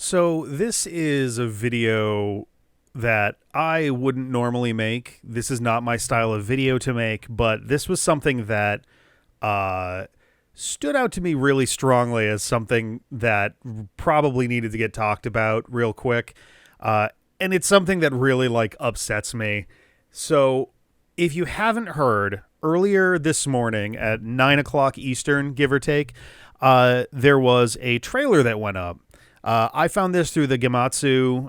So this is a video that I wouldn't normally make. This is not my style of video to make, but this was something that stood out to me really strongly as something that probably needed to get talked about real quick. And it's something that really upsets me. So if you haven't heard, earlier this morning at 9 o'clock Eastern, give or take, there was a trailer that went up. I found this through the Gematsu,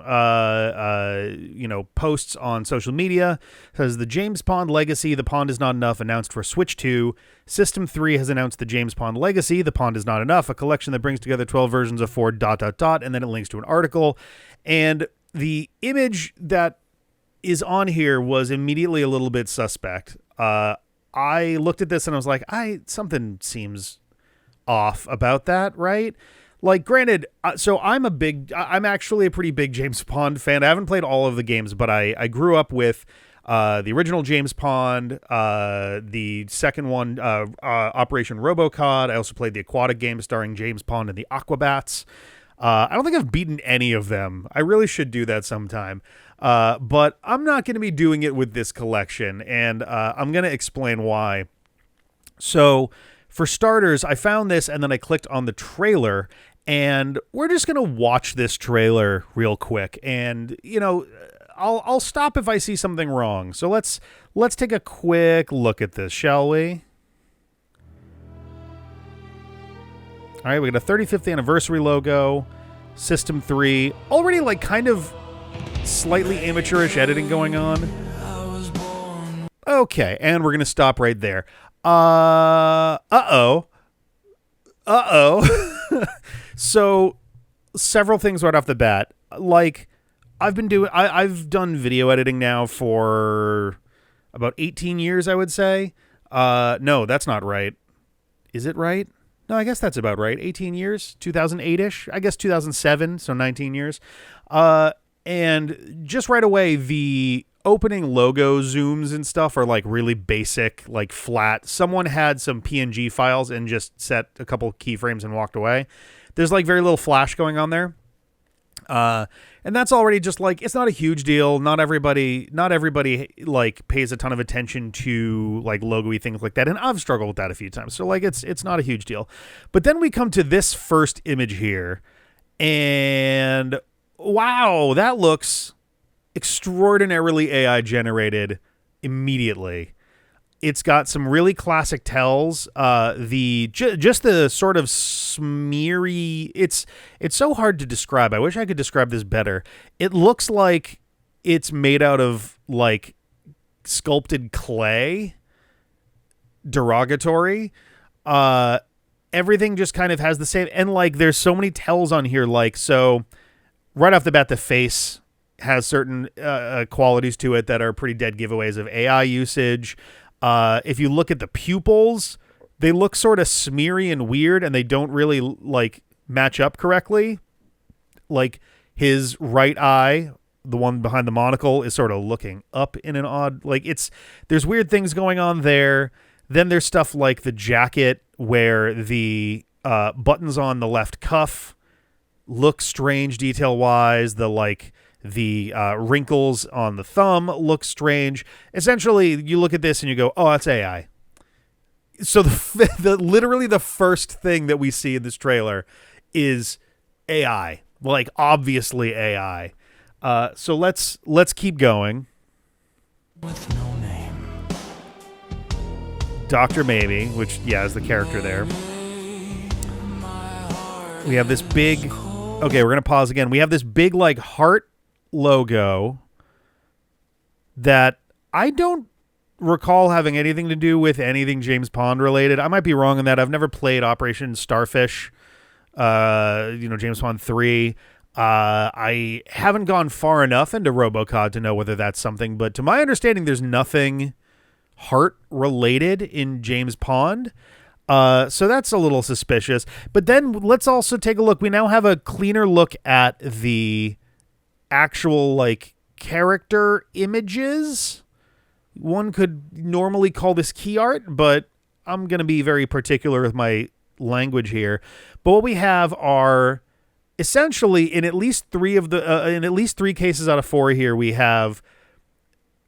posts on social media. It says the James Pond Legacy, The Pond Is Not Enough, announced for Switch 2. System 3 has announced the James Pond Legacy, The Pond Is Not Enough, a collection that brings together 12 versions of 4... and then it links to an article. And the image that is on here was immediately a little bit suspect. I looked at this and I was like, something seems off about that, right? Granted, so I'm actually a pretty big James Pond fan. I haven't played all of the games, but I grew up with the original James Pond, the second one, Operation RoboCod. I also played the aquatic game starring James Pond and the Aquabats. I don't think I've beaten any of them. I really should do that sometime. But I'm not going to be doing it with this collection, and I'm going to explain why. So, for starters, I found this, and then I clicked on the trailer, and we're just going to watch this trailer real quick. And, I'll stop if I see something wrong. So let's take a quick look at this, shall we? All right, we got a 35th anniversary logo, System 3, already kind of slightly amateurish editing going on. Okay, and we're going to stop right there. Uh-oh. So, several things right off the bat. I've done video editing now for about 18 years, I would say. No, that's not right. Is it right? No, I guess that's about right. 18 years, 2008-ish. I guess 2007, so 19 years. And just right away, the opening logo zooms and stuff are really basic, flat. Someone had some PNG files and just set a couple keyframes and walked away. There's very little flash going on there. And that's already just it's not a huge deal. Not everybody pays a ton of attention to logo-y things like that. And I've struggled with that a few times. So it's not a huge deal. But then we come to this first image here, and wow, that looks extraordinarily AI generated immediately. It's got some really classic tells. Just the sort of smeary. It's so hard to describe. I wish I could describe this better. It looks like it's made out of sculpted clay. Derogatory. Everything just kind of has the same. And there's so many tells on here. So right off the bat, the face has certain qualities to it that are pretty dead giveaways of AI usage. If you look at the pupils, they look sort of smeary and weird, and they don't really match up correctly. His right eye, the one behind the monocle, is sort of looking up in an odd, there's weird things going on there. Then there's stuff like the jacket where the buttons on the left cuff look strange detail wise. The wrinkles on the thumb look strange. Essentially, you look at this and you go, oh, that's AI. So literally the first thing that we see in this trailer is AI. Obviously AI. So let's keep going. With no name. Dr. Maybe, which, is the character there. We have this big... Okay, we're going to pause again. We have this big, heart logo that I don't recall having anything to do with anything James Pond related. I might be wrong on that. I've never played Operation Starfish, James Pond 3. I haven't gone far enough into RoboCod to know whether that's something, but to my understanding, there's nothing heart related in James Pond. So that's a little suspicious. But then let's also take a look. We now have a cleaner look at the actual character images. One could normally call this key art, but I'm going to be very particular with my language here. But what we have are essentially in at least three cases out of 4 here, we have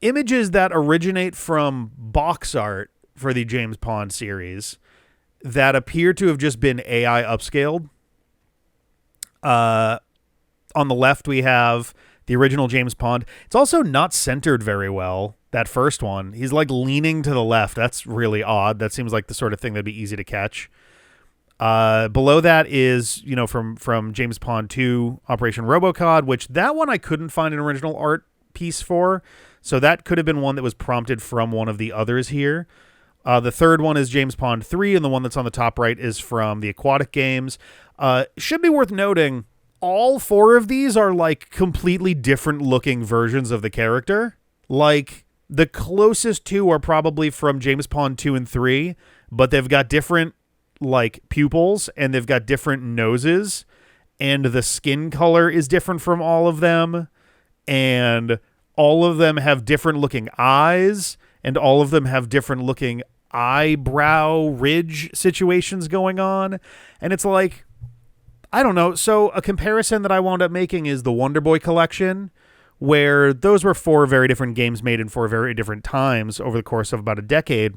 images that originate from box art for the James Pond series that appear to have just been AI upscaled. On the left, we have the original James Pond. It's also not centered very well, that first one. He's like leaning to the left. That's really odd. That seems like the sort of thing that'd be easy to catch. Below that is, from James Pond 2, Operation Robocod, which that one I couldn't find an original art piece for. So that could have been one that was prompted from one of the others here. The third one is James Pond 3, and the one that's on the top right is from the Aquatic Games. Should be worth noting, all 4 of these are like completely different looking versions of the character. Like, the closest 2 are probably from James Pond 2 and 3, but they've got different like pupils and they've got different noses, and the skin color is different from all of them, and all of them have different looking eyes, and all of them have different looking eyebrow ridge situations going on. And it's like, I don't know. So a comparison that I wound up making is the Wonder Boy collection, where those were 4 very different games made in 4 very different times over the course of about a decade.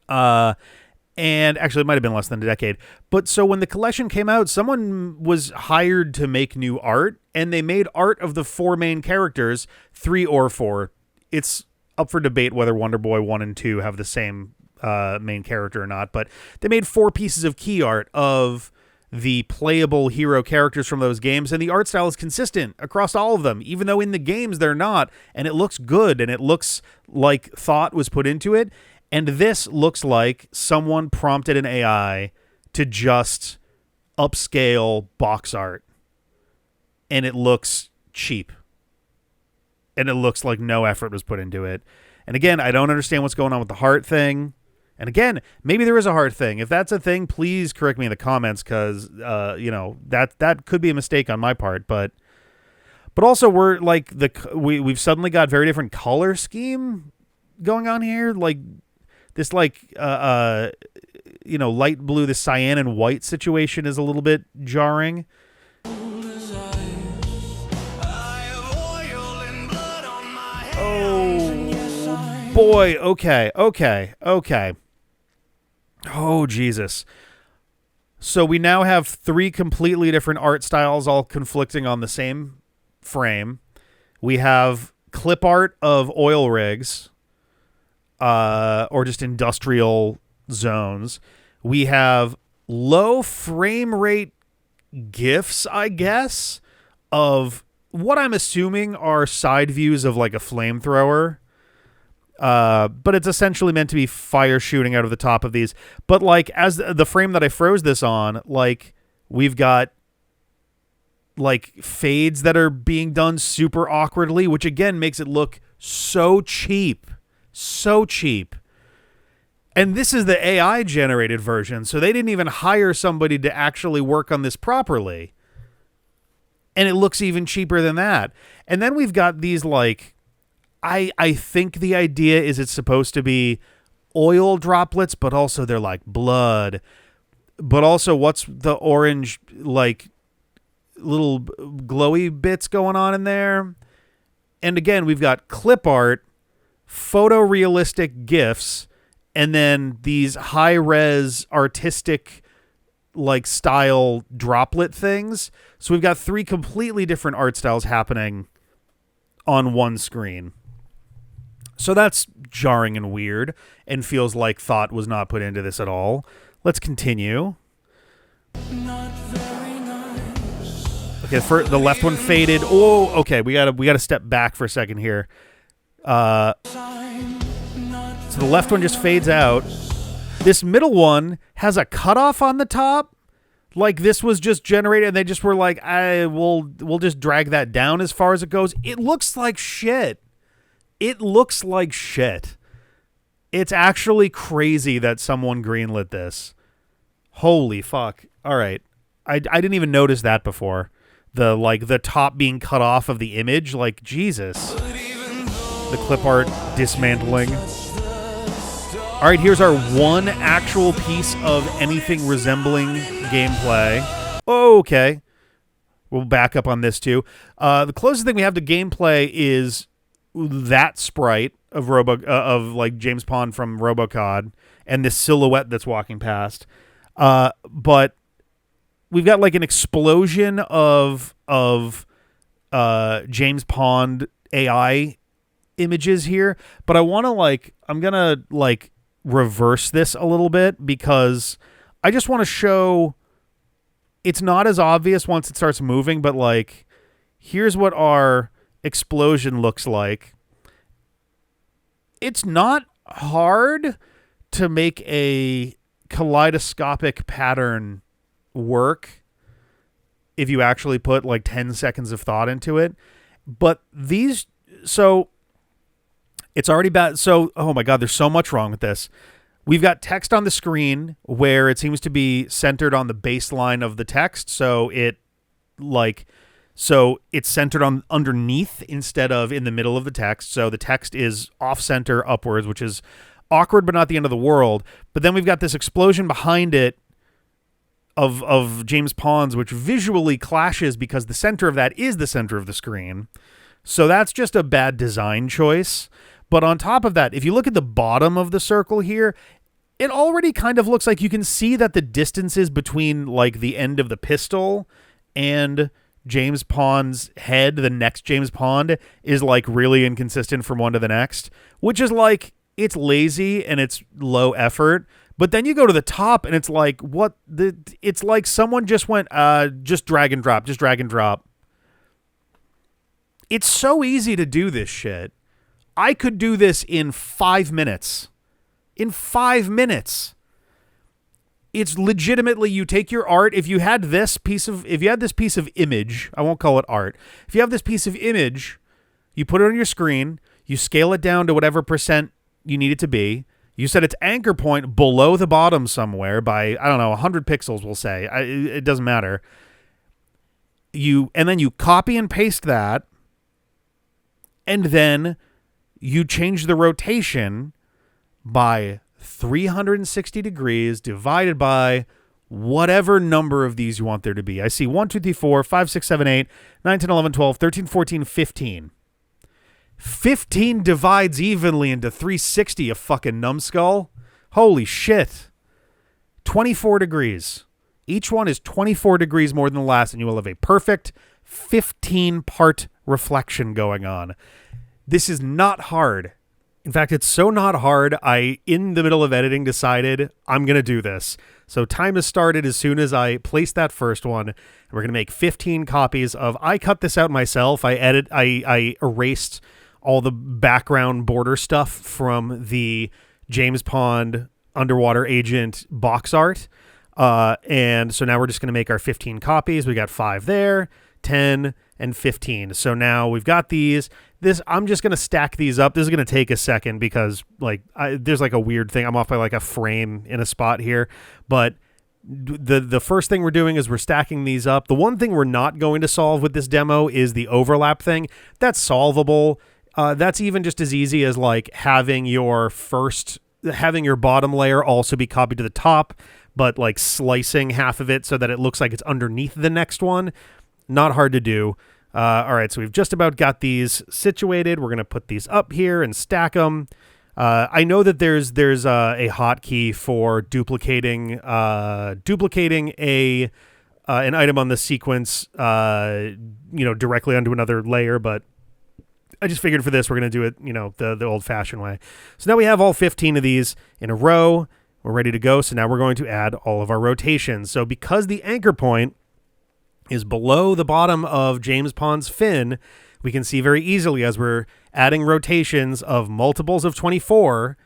And actually, it might have been less than a decade. But so when the collection came out, someone was hired to make new art, and they made art of the 4 main characters, 3 or 4. It's up for debate whether Wonder Boy 1 and 2 have the same main character or not. But they made 4 pieces of key art of the playable hero characters from those games, and the art style is consistent across all of them, even though in the games they're not, and it looks good, and it looks like thought was put into it. And this looks like someone prompted an AI to just upscale box art, and it looks cheap, and it looks like no effort was put into it. And again, I don't understand what's going on with the heart thing. And again, maybe there is a heart thing. If that's a thing, please correct me in the comments, because that could be a mistake on my part. But also, we're like we've suddenly got very different color scheme going on here. Like this, light blue, this cyan and white situation is a little bit jarring. Oh boy. Okay. Oh, Jesus. So we now have 3 completely different art styles all conflicting on the same frame. We have clip art of oil rigs, or just industrial zones. We have low frame rate GIFs, I guess, of what I'm assuming are side views of like a flamethrower. But it's essentially meant to be fire shooting out of the top of these. But like, as the frame that I froze this on, like, we've got like fades that are being done super awkwardly, which again makes it look so cheap. And this is the AI generated version, so they didn't even hire somebody to actually work on this properly. And it looks even cheaper than that. And then we've got these like, I think the idea is it's supposed to be oil droplets, but also they're like blood. But also, what's the orange, like, little glowy bits going on in there? And again, we've got clip art, photorealistic GIFs, and then these high-res artistic, like, style droplet things. So we've got 3 completely different art styles happening on one screen. So that's jarring and weird, and feels like thought was not put into this at all. Let's continue. Not very nice. Okay, the left one faded. Oh, okay. We gotta step back for a second here. So the left one just fades out. This middle one has a cutoff on the top. Like, this was just generated, and they just were like, we'll just drag that down as far as it goes. It looks like shit. It's actually crazy that someone greenlit this. Holy fuck. All right. I didn't even notice that before. The top being cut off of the image. Like, Jesus. The clip art dismantling. All right, here's our one actual piece of anything resembling gameplay. Okay. We'll back up on this too. The closest thing we have to gameplay is that sprite of of like James Pond from RoboCod and this silhouette that's walking past. But we've got like an explosion of James Pond AI images here, but I'm gonna reverse this a little bit because I just want to show it's not as obvious once it starts moving, but like here's what our explosion looks like. It's not hard to make a kaleidoscopic pattern work if you actually put like 10 seconds of thought into it. But so it's already bad. So, oh my God, there's so much wrong with this. We've got text on the screen where it seems to be centered on the baseline of the text. So it's centered on underneath instead of in the middle of the text. So the text is off center upwards, which is awkward, but not the end of the world. But then we've got this explosion behind it of James Pond's, which visually clashes because the center of that is the center of the screen. So that's just a bad design choice. But on top of that, if you look at the bottom of the circle here, it already kind of looks like you can see that the distances between like the end of the pistol and James Pond's head, the next James Pond, is like really inconsistent from one to the next, which is like, it's lazy and it's low effort. But then you go to the top and it's like, it's like someone just went, just drag and drop, just drag and drop. It's so easy to do this shit. I could do this in 5 minutes. In 5 minutes. It's legitimately, you take your art. If you had this piece of image, I won't call it art. If you have this piece of image, you put it on your screen, you scale it down to whatever percent you need it to be. You set its anchor point below the bottom somewhere by, I don't know, 100 pixels, we'll say. It doesn't matter. And then you copy and paste that. And then you change the rotation by 360 degrees divided by whatever number of these you want there to be. I see 1, 2, 3, 4, 5, 6, 7, 8, 9, 10, 11, 12, 13, 14, 15. 15 divides evenly into 360, a fucking numbskull. Holy shit. 24 degrees. Each one is 24 degrees more than the last, and you will have a perfect 15-part reflection going on. This is not hard. In fact, it's so not hard, I, in the middle of editing, decided I'm going to do this. So time has started as soon as I place that first one. And we're going to make 15 copies of... I cut this out myself. I erased all the background border stuff from the James Pond underwater agent box art. And so now we're just going to make our 15 copies. We got 5 there, 10, and 15. So now we've got these. I'm just going to stack these up. This is going to take a second because there's like a weird thing. I'm off by like a frame in a spot here. But the first thing we're doing is we're stacking these up. The one thing we're not going to solve with this demo is the overlap thing. That's solvable. That's even just as easy as like having your bottom layer also be copied to the top, but like slicing half of it so that it looks like it's underneath the next one. Not hard to do. All right, so we've just about got these situated. We're going to put these up here and stack them. I know that there's a hotkey for duplicating an item on the sequence, directly onto another layer, but I just figured for this, we're going to do it, the old-fashioned way. So now we have all 15 of these in a row. We're ready to go. So now we're going to add all of our rotations. So because the anchor point is below the bottom of James Pond's fin, we can see very easily as we're adding rotations of multiples of 24,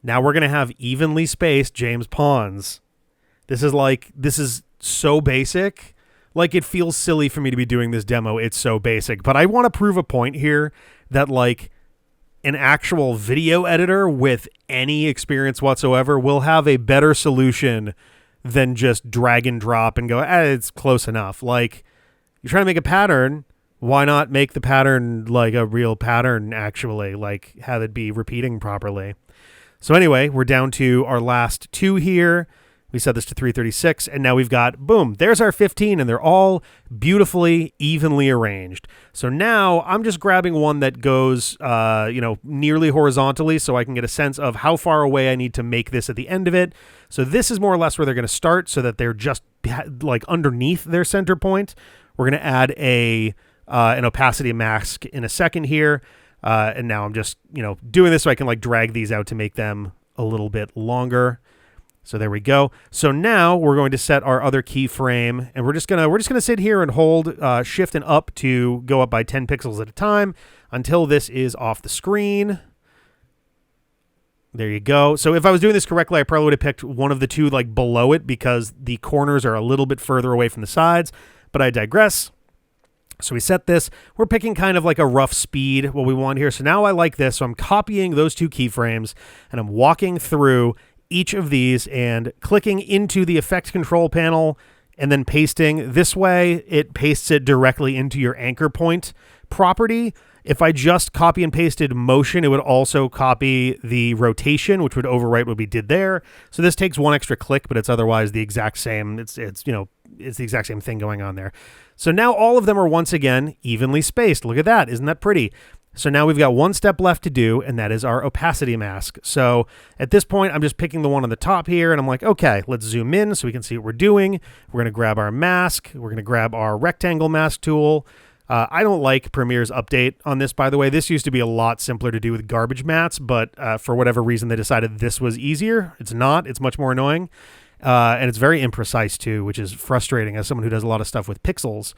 now we're going to have evenly spaced James Ponds. This is so basic. Like, it feels silly for me to be doing this demo. It's so basic. But I want to prove a point here that, like, an actual video editor with any experience whatsoever will have a better solution than just drag and drop and go, it's close enough. Like, you're trying to make a pattern, why not make the pattern like a real pattern, actually? Like, have it be repeating properly. So anyway, we're down to our last 2 here. We set this to 336, and now we've got, boom, there's our 15, and they're all beautifully, evenly arranged. So now I'm just grabbing one that goes, nearly horizontally so I can get a sense of how far away I need to make this at the end of it. So this is more or less where they're going to start so that they're just like underneath their center point. We're going to add an opacity mask in a second here. And now I'm just, doing this so I can like drag these out to make them a little bit longer. So there we go. So now we're going to set our other keyframe, and we're just gonna sit here and hold Shift and up to go up by 10 pixels at a time until this is off the screen. There you go. So if I was doing this correctly, I probably would have picked one of the two like below it because the corners are a little bit further away from the sides, but I digress. So we set this. We're picking kind of like a rough speed, what we want here. So now I like this. So I'm copying those two keyframes, and I'm walking through each of these and clicking into the effect control panel and then pasting. This way, it pastes it directly into your anchor point property. If I just copy and pasted motion, it would also copy the rotation, which would overwrite what we did there. So this takes one extra click, but it's otherwise the exact same. It's the exact same thing going on there. So now all of them are once again evenly spaced. Look at that. Isn't that pretty? So now we've got one step left to do, and that is our opacity mask. So at this point, I'm just picking the one on the top here, and I'm like, okay, let's zoom in so we can see what we're doing. We're going to grab our mask. We're going to grab our rectangle mask tool. I don't like Premiere's update on this, by the way. This used to be a lot simpler to do with garbage mats, but for whatever reason, they decided this was easier. It's not. It's much more annoying. And it's very imprecise, too, which is frustrating as someone who does a lot of stuff with pixels.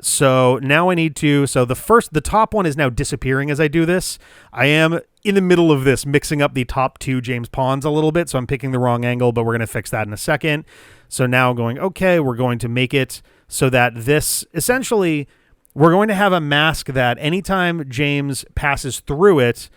So now I need to, the top one is now disappearing as I do this. I am in the middle of this mixing up the top two James Ponds a little bit. So I'm picking the wrong angle, but we're going to fix that in a second. So now going, okay, we're going to make it so that this essentially, we're going to have a mask that anytime James passes through it,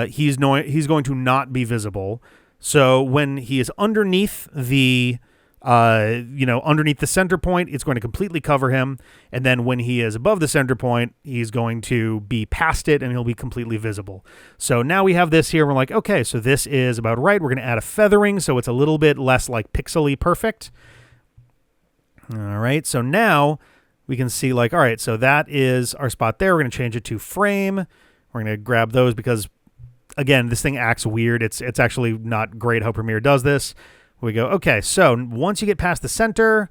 he's going to not be visible. So when he is underneath the underneath the center point, it's going to completely cover him. And then when he is above the center point, he's going to be past it and he'll be completely visible. So now we have this here. We're like, okay, so this is about right. We're going to add a feathering so it's a little bit less like pixely perfect. All right. So now we can see like, all right, so that is our spot there. We're going to change it to frame. We're going to grab those because, again, this thing acts weird. It's actually not great how Premiere does this. We go, okay, so once you get past the center,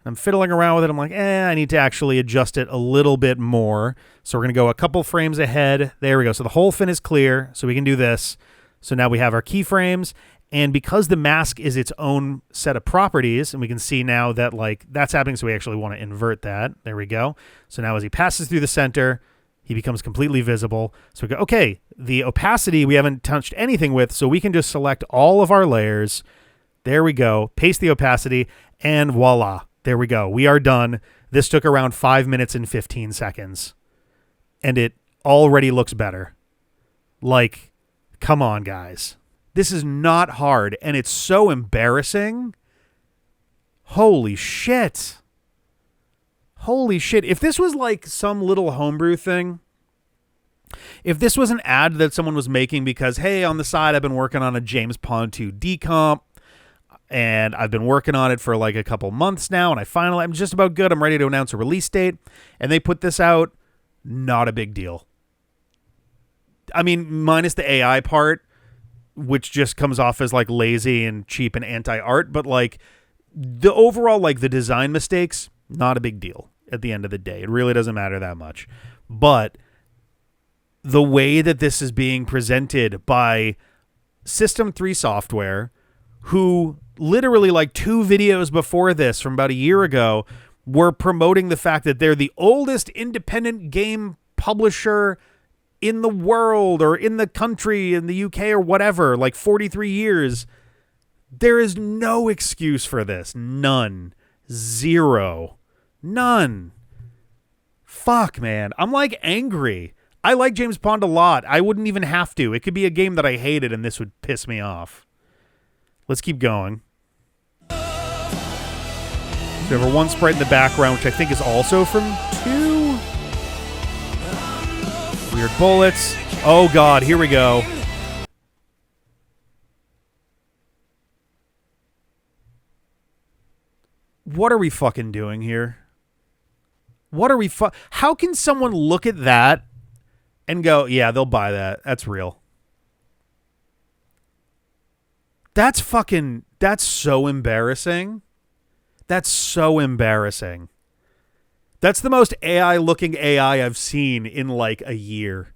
I'm fiddling around with it. I'm like, I need to actually adjust it a little bit more. So we're going to go a couple frames ahead. There we go. So the whole fin is clear, so we can do this. So now we have our keyframes. And because the mask is its own set of properties, and we can see now that like that's happening, so we actually want to invert that. There we go. So now as he passes through the center, he becomes completely visible. So we go, okay, the opacity we haven't touched anything with, so we can just select all of our layers. There we go. Paste the opacity, and voila. There we go. We are done. This took around 5 minutes and 15 seconds. And it already looks better. Like, come on, guys. This is not hard, and it's so embarrassing. Holy shit. Holy shit. If this was like some little homebrew thing, if this was an ad that someone was making because, hey, on the side, I've been working on a James Pond 2 decomp, and I've been working on it for like a couple months now, and I'm just about good. I'm ready to announce a release date, and they put this out, not a big deal. I mean, minus the AI part, which just comes off as like lazy and cheap and anti-art, but like the overall, like the design mistakes, not a big deal at the end of the day. It really doesn't matter that much. But the way that this is being presented by System 3 Software, who literally like 2 videos before this from about a year ago were promoting the fact that they're the oldest independent game publisher in the world or in the country, in the UK or whatever, like 43 years. There is no excuse for this. None. Zero. None. Fuck, man. I'm like angry. I like James Pond a lot. I wouldn't even have to. It could be a game that I hated and this would piss me off. Let's keep going. So we have our one sprite in the background, which I think is also from 2. Weird bullets. Oh, God. Here we go. What are we fucking doing here? What are we How can someone look at that and go, yeah, they'll buy that. That's real. That's so embarrassing. That's so embarrassing. That's the most AI-looking AI I've seen in like a year.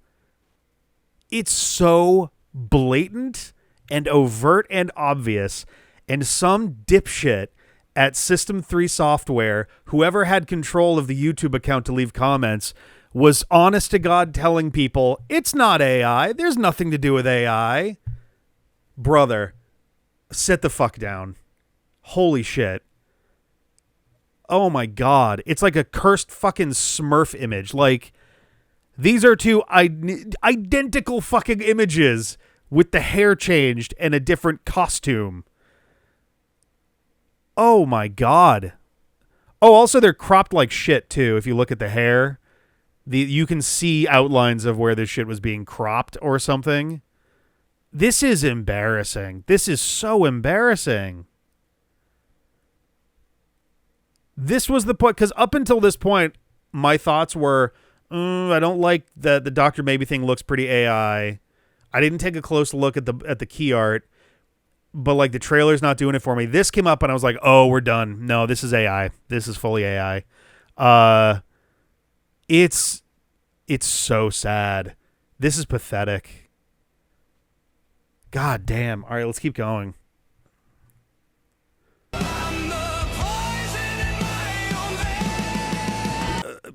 It's so blatant and overt and obvious, and some dipshit at System 3 Software, whoever had control of the YouTube account to leave comments, was honest to God telling people, it's not AI. There's nothing to do with AI. Brother, sit the fuck down. Holy shit. Oh my God. It's like a cursed fucking Smurf image. Like, these are two identical fucking images with the hair changed and a different costume. Oh my God. Oh, also they're cropped like shit too. If you look at the hair, you can see outlines of where this shit was being cropped or something. This is embarrassing. This is so embarrassing. This was the point, because up until this point, my thoughts were, I don't like the Dr. Maybe thing looks pretty AI. I didn't take a close look at the key art, but like the trailer's not doing it for me. This came up and I was like, oh, we're done. No, this is AI. This is fully AI. It's so sad. This is pathetic. God damn. All right, let's keep going.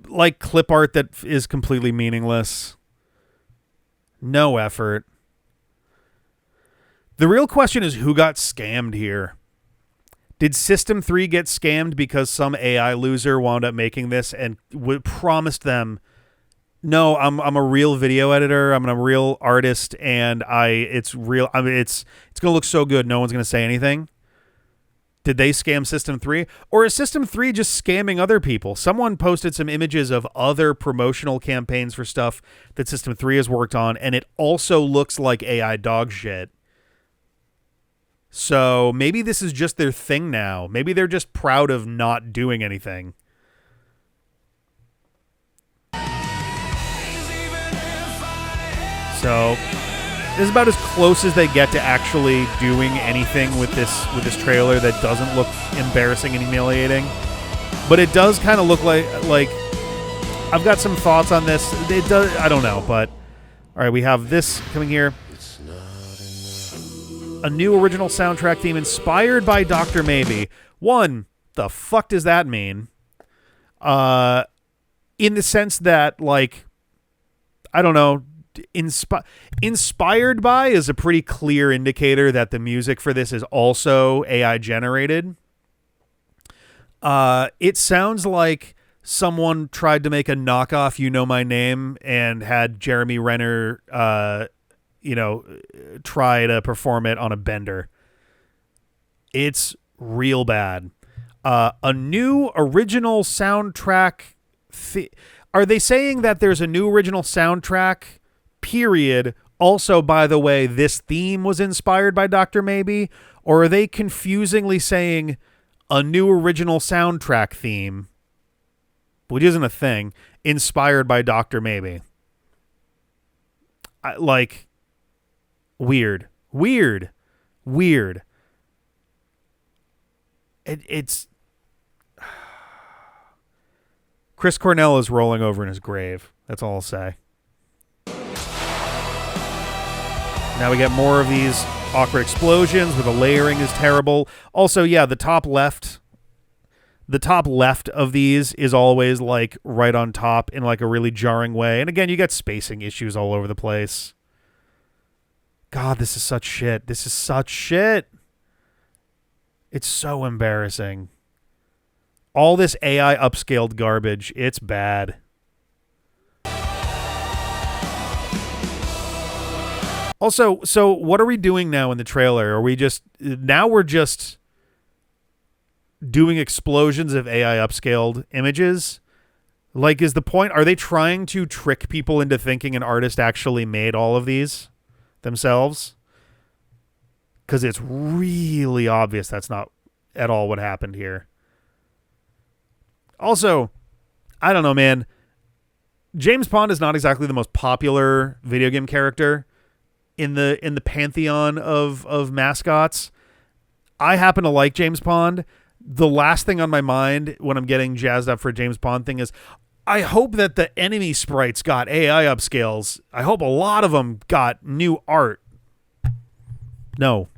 Like clip art that is completely meaningless. No effort. The real question is who got scammed here. Did System 3 get scammed because some AI loser wound up making this and promised them, no, I'm a real video editor, I'm a real artist, and it's real. I mean, it's gonna look so good, no one's gonna say anything. Did they scam System 3? Or is System 3 just scamming other people? Someone posted some images of other promotional campaigns for stuff that System 3 has worked on, and it also looks like AI dog shit. So maybe this is just their thing now. Maybe they're just proud of not doing anything. So this is about as close as they get to actually doing anything with this trailer that doesn't look embarrassing and humiliating. But it does kind of look like I've got some thoughts on this. It does, I don't know, but all right, we have this coming here. A new original soundtrack theme inspired by Dr. Maybe. One, the fuck does that mean? In the sense that, like, I don't know, inspired by is a pretty clear indicator that the music for this is also AI generated. It sounds like someone tried to make a knockoff You Know My Name and had Jeremy Renner try to perform it on a bender. It's real bad. A new original soundtrack. Are they saying that there's a new original soundtrack, period? Also, by the way, this theme was inspired by Dr. Maybe? Or are they confusingly saying a new original soundtrack theme, which isn't a thing, inspired by Dr. Maybe? Weird. It's Chris Cornell is rolling over in his grave. That's all I'll say. Now we get more of these awkward explosions where the layering is terrible. Also, yeah, the top left of these is always like right on top in like a really jarring way. And again, you get spacing issues all over the place. God, this is such shit. This is such shit. It's so embarrassing. All this AI upscaled garbage. It's bad. Also, so what are we doing now in the trailer? We're just doing explosions of AI upscaled images? Like, is the point, are they trying to trick people into thinking an artist actually made all of these themselves? Because it's really obvious that's not at all what happened here. Also, I don't know, man. James Pond is not exactly the most popular video game character in the pantheon of mascots. I happen to like James Pond. The last thing on my mind when I'm getting jazzed up for a James Pond thing is I hope that the enemy sprites got AI upscales. I hope a lot of them got new art. No.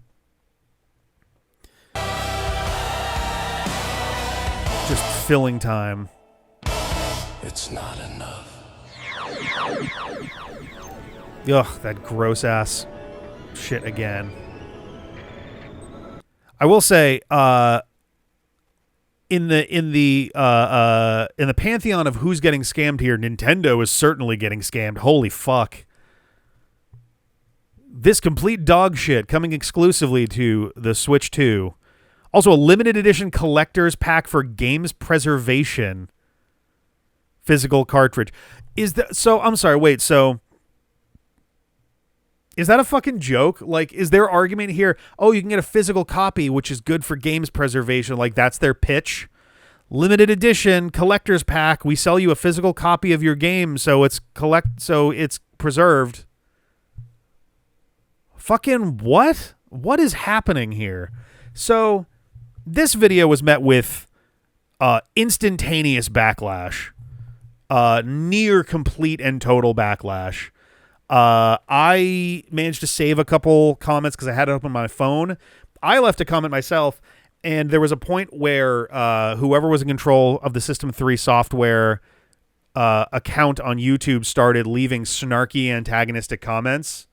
Just filling time. It's not enough. Ugh, that gross ass shit again. I will say, in the pantheon of who's getting scammed here, Nintendo is certainly getting scammed. Holy fuck. This complete dog shit coming exclusively to the Switch 2. Also, a limited edition collector's pack for games preservation. Physical cartridge. Is that so? I'm sorry, wait, so is that a fucking joke? Like, is their argument here, oh, you can get a physical copy, which is good for games preservation? Like, that's their pitch? Limited edition collector's pack. We sell you a physical copy of your game, so it's preserved. Fucking what? What is happening here? So, this video was met with instantaneous backlash. Near complete and total backlash. I managed to save a couple comments because I had it up on my phone. I left a comment myself, and there was a point where whoever was in control of the System 3 software account on YouTube started leaving snarky, antagonistic comments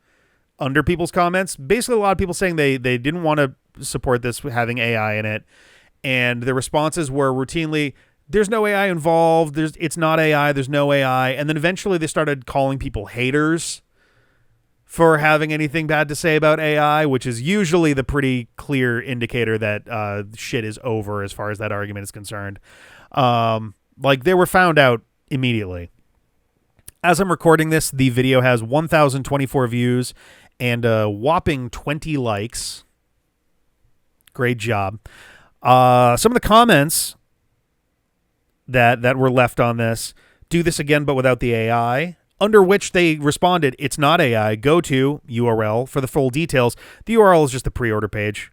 under people's comments. Basically, a lot of people saying they didn't want to support this having AI in it, and the responses were routinely, there's no AI involved, it's not AI, there's no AI, and then eventually they started calling people haters for having anything bad to say about AI, which is usually the pretty clear indicator that shit is over as far as that argument is concerned. Like, they were found out immediately. As I'm recording this, the video has 1,024 views and a whopping 20 likes. Great job. Some of the comments that were left on this, do this again but without the AI, under which they responded, it's not AI, go to URL for the full details. The URL is just the pre-order page.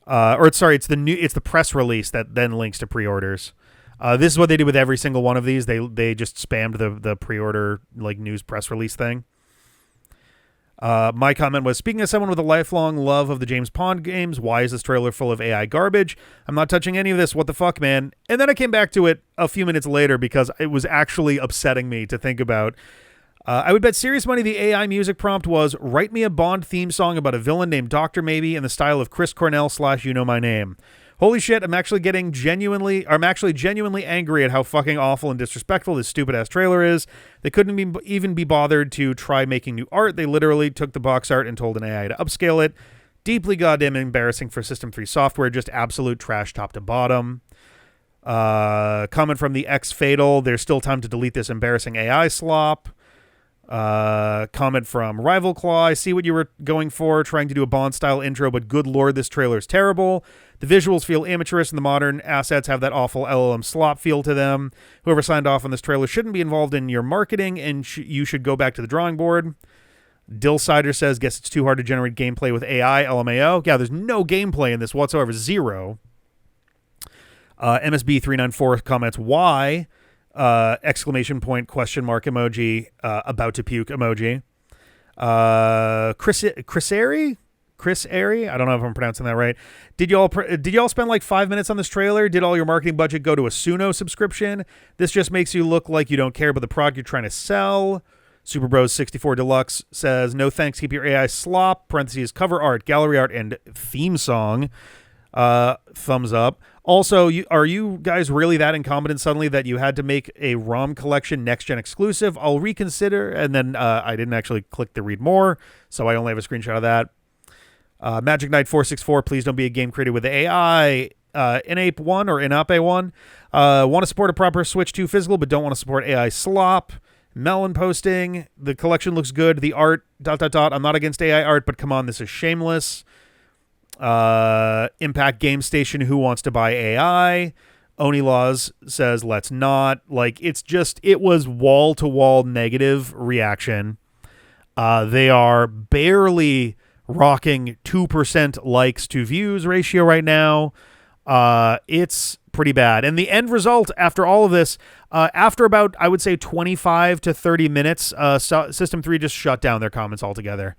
It's the press release that then links to pre-orders. This is what they did with every single one of these. They just spammed the pre-order like news press release thing. My comment was, speaking as someone with a lifelong love of the James Pond games, why is this trailer full of AI garbage? I'm not touching any of this. What the fuck, man? And then I came back to it a few minutes later because it was actually upsetting me to think about. I would bet serious money the AI music prompt was, write me a Bond theme song about a villain named Dr. Maybe in the style of Chris Cornell / You Know My Name. Holy shit, I'm actually genuinely angry at how fucking awful and disrespectful this stupid-ass trailer is. They couldn't even be bothered to try making new art. They literally took the box art and told an AI to upscale it. Deeply goddamn embarrassing for System 3 software. Just absolute trash top to bottom. Comment from the X-Fatal. There's still time to delete this embarrassing AI slop. Comment from Rival Claw. I see what you were going for, trying to do a Bond-style intro, but good lord, this trailer is terrible. The visuals feel amateurish, and the modern assets have that awful LLM slop feel to them. Whoever signed off on this trailer shouldn't be involved in your marketing, and you should go back to the drawing board. Dillsider says, guess it's too hard to generate gameplay with AI, LMAO. Yeah, there's no gameplay in this whatsoever, zero. MSB394 comments, why? Exclamation point, question mark emoji, about to puke emoji. Chris Airy, I don't know if I'm pronouncing that right. Did y'all spend like 5 minutes on this trailer? Did all your marketing budget go to a Suno subscription? This just makes you look like you don't care about the product you're trying to sell. Superbros64 Deluxe says, no thanks, keep your AI slop, parentheses, cover art, gallery art, and theme song. Thumbs up. Also, are you guys really that incompetent suddenly that you had to make a ROM collection next-gen exclusive? I'll reconsider. And then I didn't actually click to read more, so I only have a screenshot of that. Magic Knight 464, please don't be a game created with AI. Inape1 or Inape1. Want to support a proper Switch 2 physical, but don't want to support AI slop. Melon posting, the collection looks good. The art, ... I'm not against AI art, but come on, this is shameless. Impact Game Station, who wants to buy AI? Oni Laws says, let's not. Like, it was wall-to-wall negative reaction. They are barely rocking 2% likes to views ratio right now. It's pretty bad. And the end result after all of this, after about, I would say, 25 to 30 minutes, System 3 just shut down their comments altogether.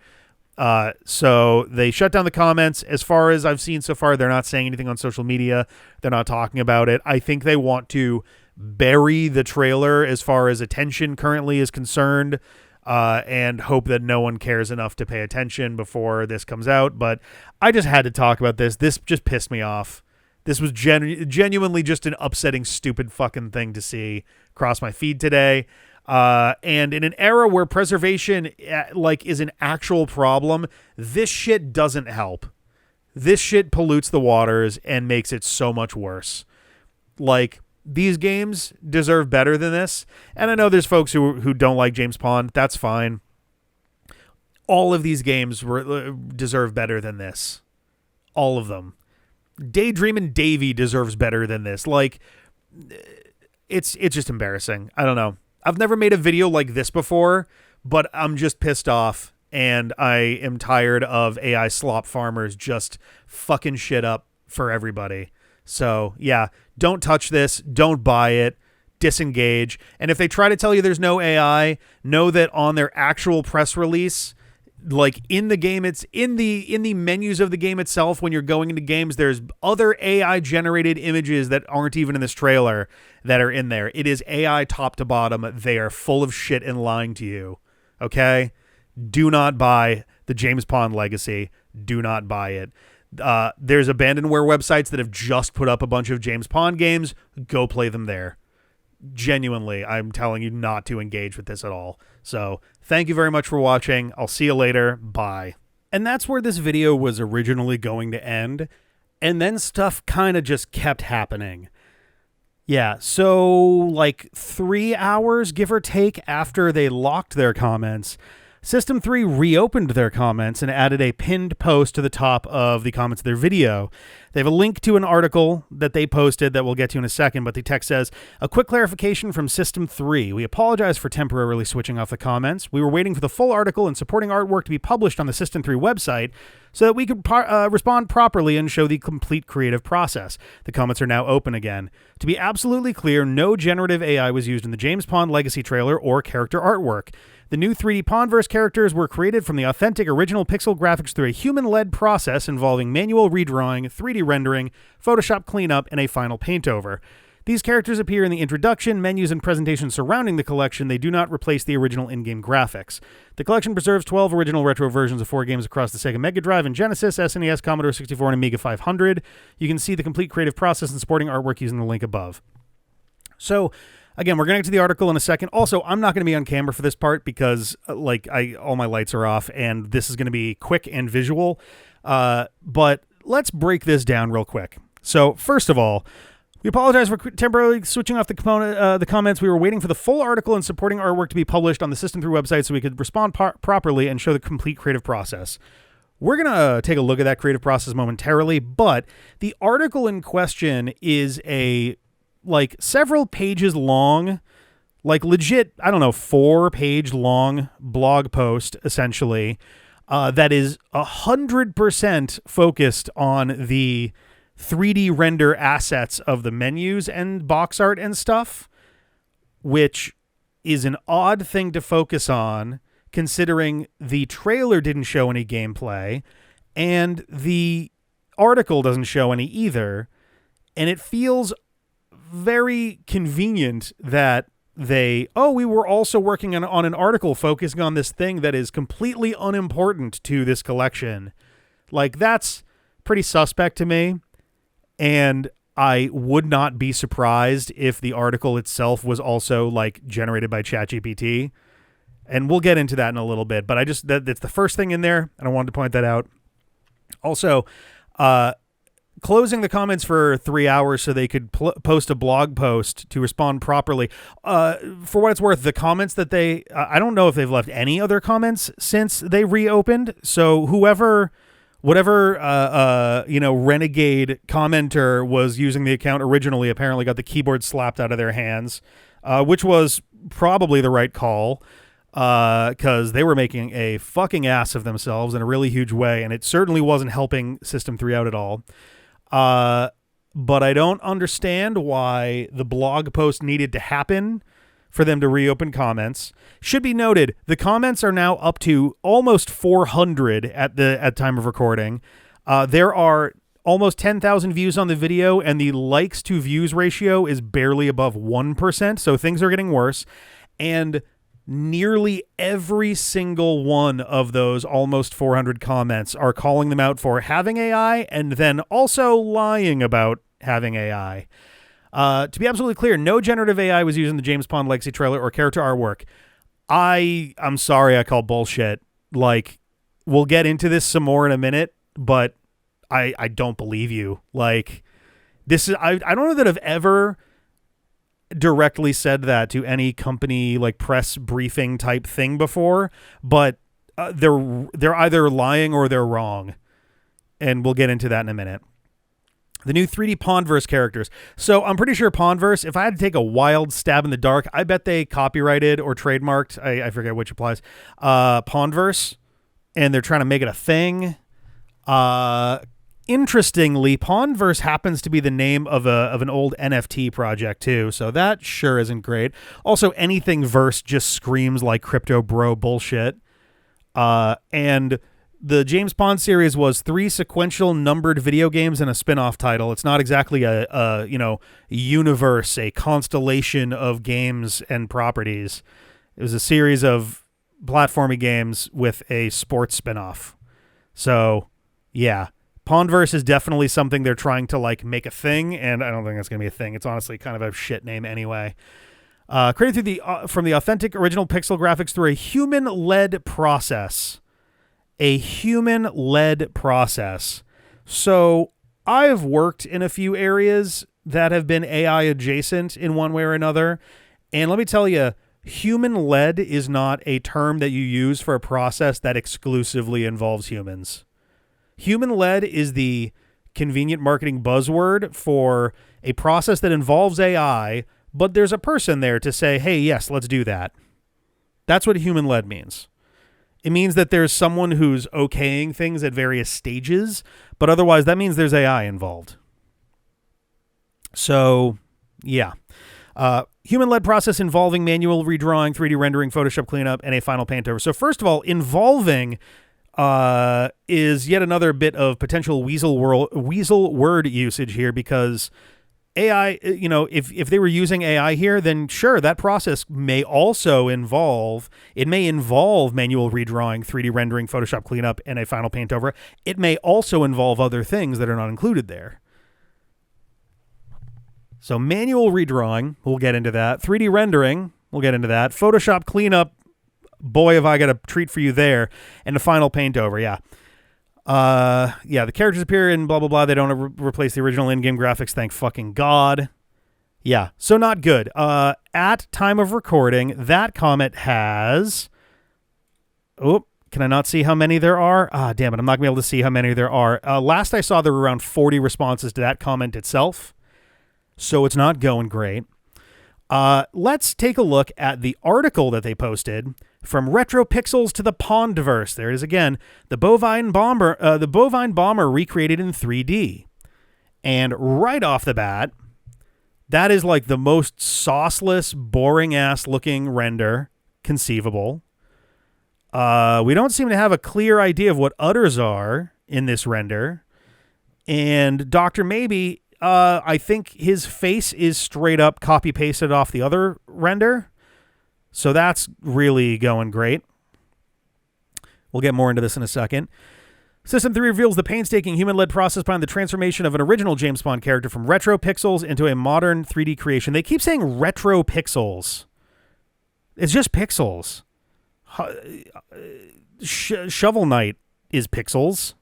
So they shut down the comments. As far as I've seen so far, they're not saying anything on social media. They're not talking about it. I think they want to bury the trailer as far as attention currently is concerned, and hope that no one cares enough to pay attention before this comes out. But I just had to talk about this. This just pissed me off. This was genuinely just an upsetting, stupid fucking thing to see across my feed today. And in an era where preservation is an actual problem, this shit doesn't help. This shit pollutes the waters and makes it so much worse. Like, these games deserve better than this. And I know there's folks who don't like James Pond. That's fine. All of these games deserve better than this. All of them. Daydreamin' Davy deserves better than this. Like, it's just embarrassing. I don't know. I've never made a video like this before, but I'm just pissed off, and I am tired of AI slop farmers just fucking shit up for everybody. So, yeah, don't touch this. Don't buy it. Disengage. And if they try to tell you there's no AI, know that on their actual press release, like in the game, it's in the menus of the game itself. When you're going into games, there's other AI generated images that aren't even in this trailer that are in there. It is AI top to bottom. They are full of shit and lying to you. Okay? Do not buy the James Pond Legacy. Do not buy it. There's abandonware websites that have just put up a bunch of James Pond games. Go play them there. Genuinely, I'm telling you not to engage with this at all. So thank you very much for watching. I'll see you later. Bye. And that's where this video was originally going to end. And then stuff kind of just kept happening. Yeah, so like 3 hours, give or take, after they locked their comments, System 3 reopened their comments and added a pinned post to the top of the comments of their video. They have a link to an article that they posted that we'll get to in a second, but the text says, "A quick clarification from System 3. We apologize for temporarily switching off the comments. We were waiting for the full article and supporting artwork to be published on the System 3 website so that we could respond properly and show the complete creative process. The comments are now open again. To be absolutely clear, no generative AI was used in the James Pond Legacy trailer or character artwork. The new 3D Pondverse characters were created from the authentic original pixel graphics through a human-led process involving manual redrawing, 3D rendering, Photoshop cleanup, and a final paint-over. These characters appear in the introduction, menus, and presentation surrounding the collection. They do not replace the original in-game graphics. The collection preserves 12 original retro versions of 4 games across the Sega Mega Drive and Genesis, SNES, Commodore 64, and Amiga 500. You can see the complete creative process and supporting artwork using the link above." So, again, we're going to get to the article in a second. Also, I'm not going to be on camera for this part because, all my lights are off, and this is going to be quick and visual. But let's break this down real quick. So, first of all, we apologize for temporarily switching off the comments. We were waiting for the full article and supporting artwork to be published on the System 3 website so we could respond properly and show the complete creative process. We're going to take a look at that creative process momentarily, but the article in question is a several pages long, legit, 4-page long blog post, essentially, that is 100% focused on the 3D render assets of the menus and box art and stuff, which is an odd thing to focus on considering the trailer didn't show any gameplay and the article doesn't show any either. And it feels very convenient that we were also working on an article focusing on this thing that is completely unimportant to this collection. That's pretty suspect to me. And I would not be surprised if the article itself was also generated by ChatGPT. And we'll get into that in a little bit, but that's the first thing in there, and I wanted to point that out. Also, closing the comments for 3 hours so they could post a blog post to respond properly. For what it's worth, the comments that I don't know if they've left any other comments since they reopened. So whoever whatever renegade commenter was using the account originally apparently got the keyboard slapped out of their hands, which was probably the right call, because they were making a fucking ass of themselves in a really huge way, and it certainly wasn't helping System 3 out at all. But I don't understand why the blog post needed to happen for them to reopen comments. Should be noted, the comments are now up to almost 400 at time of recording. There are almost 10,000 views on the video, and the likes to views ratio is barely above 1%, so things are getting worse. And nearly every single one of those almost 400 comments are calling them out for having AI and then also lying about having AI. To be absolutely clear, no generative AI was used in the James Pond Legacy trailer or character artwork. I'm sorry I call bullshit. Like, we'll get into this some more in a minute, but I don't believe you. Like, this is I don't know that I've ever directly said that to any company, like press briefing type thing before, but they're either lying or they're wrong, and we'll get into that in a minute. The new 3D Pondverse characters. So I'm pretty sure Pondverse, if I had to take a wild stab in the dark, I bet they copyrighted or trademarked, I forget which applies, Pondverse, and they're trying to make it a thing. Interestingly, Pondverse happens to be the name of an old NFT project too, so that sure isn't great. Also, anything verse just screams like crypto bro bullshit. And the James Pond series was 3 sequential numbered video games and a spin-off title. It's not exactly a universe, a constellation of games and properties. It was a series of platformy games with a sports spin-off. So, yeah. Pondverse is definitely something they're trying to like make a thing, and I don't think that's going to be a thing. It's honestly kind of a shit name anyway. Created through from the authentic original pixel graphics through a human-led process. A human-led process. So I've worked in a few areas that have been AI adjacent in one way or another, and let me tell you, human-led is not a term that you use for a process that exclusively involves humans. Human-led is the convenient marketing buzzword for a process that involves AI, but there's a person there to say, hey, yes, let's do that. That's what human-led means. It means that there's someone who's okaying things at various stages, but otherwise that means there's AI involved. So, yeah. Human-led process involving manual redrawing, 3D rendering, Photoshop cleanup, and a final paint over. So first of all, involving is yet another bit of potential weasel word usage here, because AI, if they were using AI here, then sure, that process may also involve manual redrawing, 3D rendering, Photoshop cleanup, and a final paint over. It may also involve other things that are not included there. So manual redrawing, we'll get into that. 3D rendering, we'll get into that. Photoshop cleanup, boy, have I got a treat for you there. And the final paint over, yeah. The characters appear in blah, blah, blah. They don't replace the original in-game graphics, thank fucking God. Yeah, so not good. At time of recording, that comment has... Oh, can I not see how many there are? Ah, damn it, I'm not going to be able to see how many there are. Last I saw, there were around 40 responses to that comment itself. So it's not going great. Let's take a look at the article that they posted from Retro Pixels to the Pondverse. There it is again. The bovine bomber recreated in 3D. And right off the bat, that is like the most sauceless, boring-ass looking render conceivable. We don't seem to have a clear idea of what udders are in this render. And Dr. Maybe... I think his face is straight up copy-pasted off the other render. So that's really going great. We'll get more into this in a second. System 3 reveals the painstaking human-led process behind the transformation of an original James Bond character from retro pixels into a modern 3D creation. They keep saying retro pixels. It's just pixels. Shovel Knight is pixels.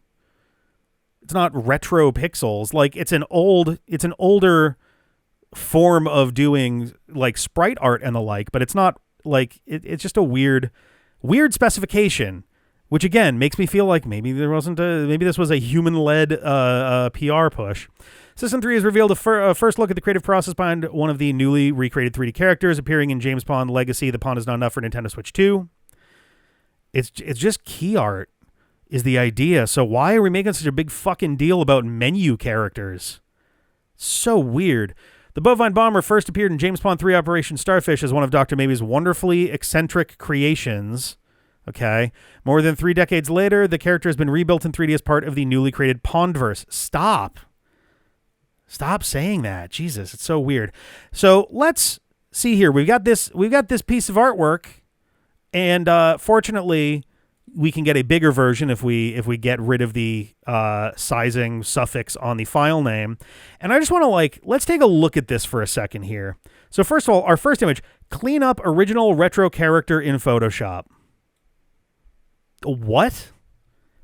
It's not retro pixels. Like, it's an older form of doing like sprite art and the like, but it's not like it's just a weird specification. which again makes me feel like maybe maybe this was a human-led PR push. System 3 has revealed a first look at the creative process behind one of the newly recreated 3D characters appearing in James Pond Legacy. The Pond is not enough for Nintendo Switch 2. It's just key art is the idea. So why are we making such a big fucking deal about menu characters? So weird. The bovine bomber first appeared in James Pond 3 Operation Starfish as one of Dr. Maybe's wonderfully eccentric creations. Okay. More than 3 decades later, the character has been rebuilt in 3D as part of the newly created Pondverse. Stop saying that. Jesus, it's so weird. So let's see here. We've got this piece of artwork, and fortunately, we can get a bigger version if we get rid of the sizing suffix on the file name. And I just want to let's take a look at this for a second here. So first of all, our first image, clean up original retro character in Photoshop. What?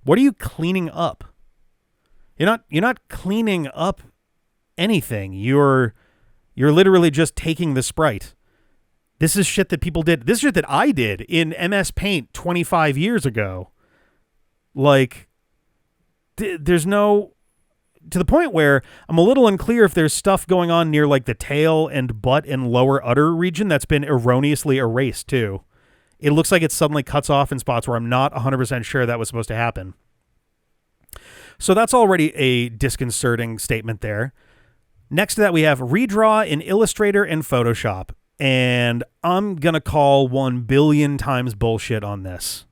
What are you cleaning up? You're not cleaning up anything. You're literally just taking the sprite. This is shit that people did. This is shit that I did in MS Paint 25 years ago. There's no... To the point where I'm a little unclear if there's stuff going on near the tail and butt and lower udder region that's been erroneously erased too. It looks like it suddenly cuts off in spots where I'm not 100% sure that was supposed to happen. So that's already a disconcerting statement there. Next to that, we have redraw in Illustrator and Photoshop. And I'm going to call 1 billion times bullshit on this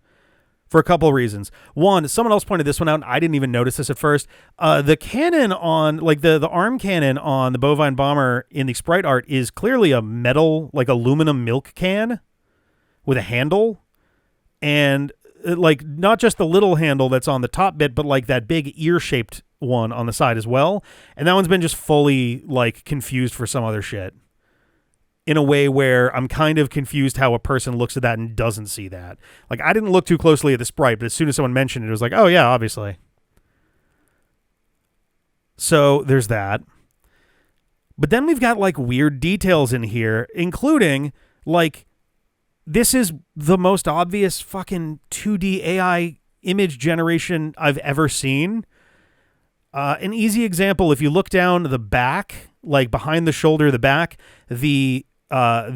for a couple of reasons. One, someone else pointed this one out, and I didn't even notice this at first. The cannon on, the arm cannon on the bovine bomber in the sprite art is clearly a metal, aluminum milk can with a handle. And, not just the little handle that's on the top bit, but, that big ear-shaped one on the side as well. And that one's been just fully, confused for some other shit. In a way where I'm kind of confused how a person looks at that and doesn't see that. I didn't look too closely at the sprite, but as soon as someone mentioned it, it was oh yeah, obviously. So there's that. But then we've got weird details in here, including this is the most obvious fucking 2D AI image generation I've ever seen. An easy example, if you look down the back, behind the shoulder, the back, the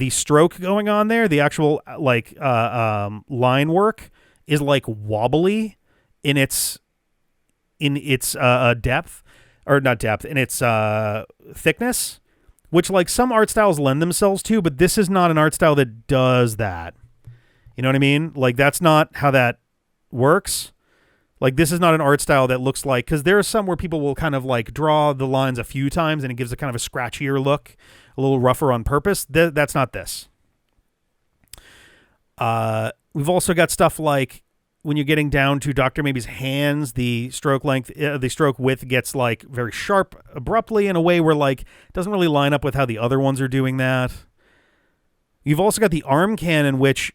stroke going on there, the actual line work is wobbly in its depth, or not depth, in its thickness, which some art styles lend themselves to, but this is not an art style that does that. You know what I mean? That's not how that works. This is not an art style that looks because there are some where people will kind of draw the lines a few times and it gives a kind of a scratchier look, a little rougher on purpose. That's not this. We've also got stuff when you're getting down to Dr. Maybe's hands, the stroke length, the stroke width gets very sharp abruptly in a way where it doesn't really line up with how the other ones are doing that. You've also got the arm cannon, which